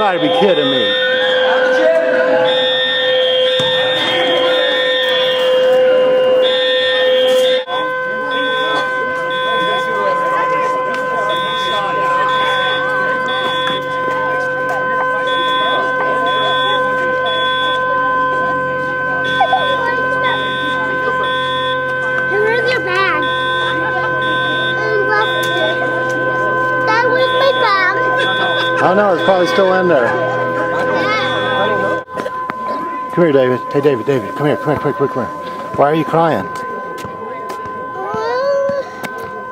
gotta be kidding me. Where's your bag? Dad, where's my bag? I don't know, it's probably still in there. Come here, David. Hey, David, come here, quick. Why are you crying?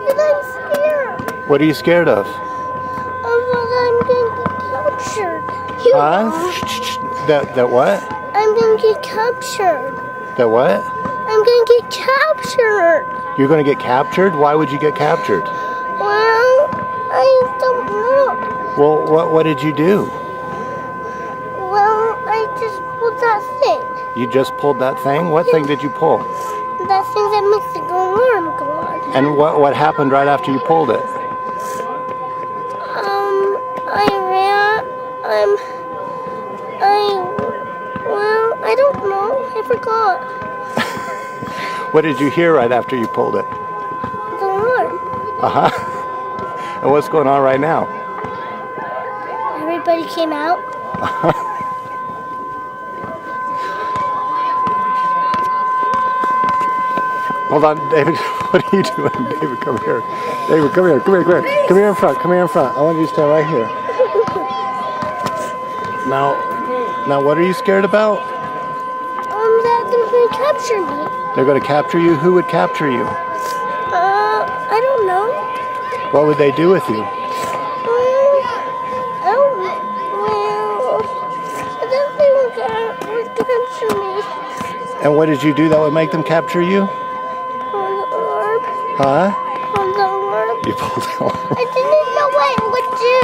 Because I'm scared. What are you scared of? Of what I'm going to get captured. You Huh? are. Shh. That what? I'm going to get captured. That what? I'm going to get captured. You're gonna get captured? Why would you get captured? Well, I don't know. Well, what did you do? Well, I just pulled that thing. You just pulled that thing? What thing did you pull? That thing that makes the alarm go on. And what happened right after you pulled it? I ran. Well, I don't know. I forgot. What did you hear right after you pulled it? The alarm. Uh-huh. And what's going on right now? Everybody came out. Hold on, David. What are you doing? David, come here. David, come here. Come here in front. I want you to stand right here. Now, what are you scared about? That they're going to capture me. They're going to capture you? Who would capture you? I don't know. What would they do with you? I thought they would capture me. And what did you do that would make them capture you? On the alarm. Huh? On the alarm. You pulled the alarm. I didn't know what it would do.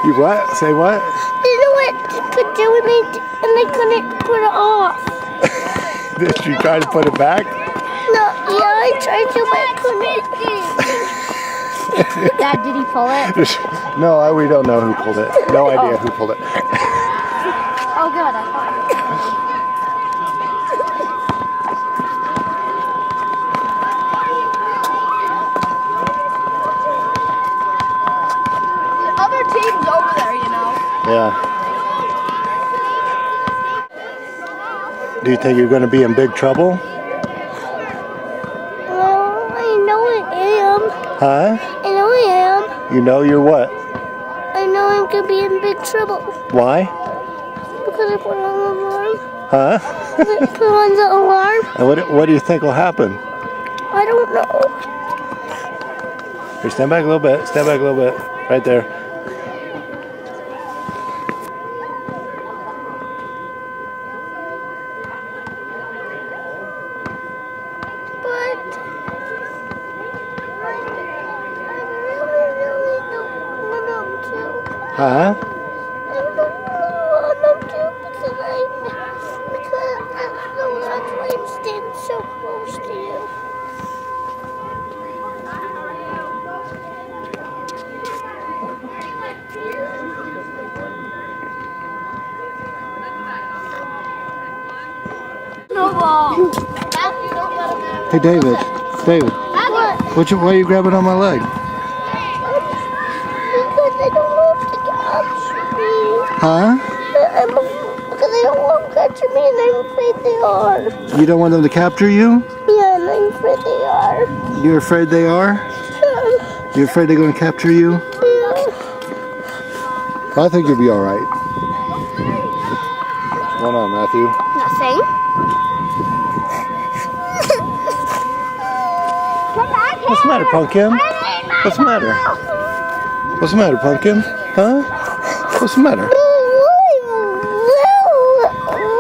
You what? Say what? Didn't know what it could do and I couldn't put it off. Did you try to put it back? No, yeah, I tried to, but I couldn't. Dad, did he pull it? No, we don't know who pulled it. No idea who pulled it. Oh, good. I thought. The other team's over there, you know. Yeah. Do you think you're going to be in big trouble? Well, I know I am. Huh? I know I am. You know you're what? I know I'm going to be in big trouble. Why? Because I put on the alarm. Huh? Because I put on the alarm. And what do you think will happen? I don't know. Here, stand back a little bit. Right there. But I really don't want them to. Huh? I don't want them to because that's why I'm standing so close to you. Snowball. Hey, David. What? Why are you grabbing on my leg? Because they don't want to capture me. Huh? Because they don't want to capture me and I'm afraid they are. You don't want them to capture you? Yeah, and I'm afraid they are. You're afraid they are? You're afraid they're going to capture you? Yeah. I think you'll be all right. What's going on, Matthew? Nothing. What's the matter, Pumpkin? What's the matter? What's the matter, Pumpkin? Huh? What's the matter?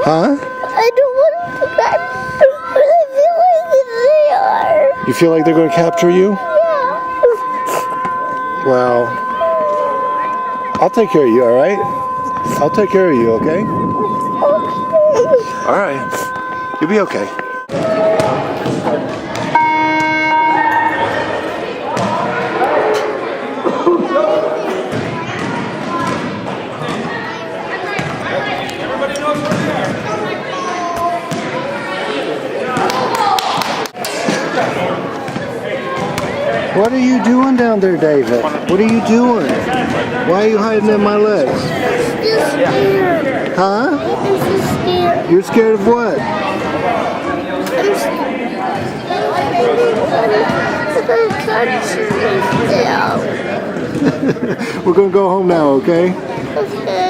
Huh? I don't want to capture, but I feel like they are. You feel like they're going to capture you? Yeah. Well, I'll take care of you, all right? I'll take care of you, okay? All right. You'll be okay. What are you doing down there, David? What are you doing? Why are you hiding in my legs? Just scared. Huh? I'm just scared. You're scared of what? I'm scared. We're gonna go home now, okay? Okay.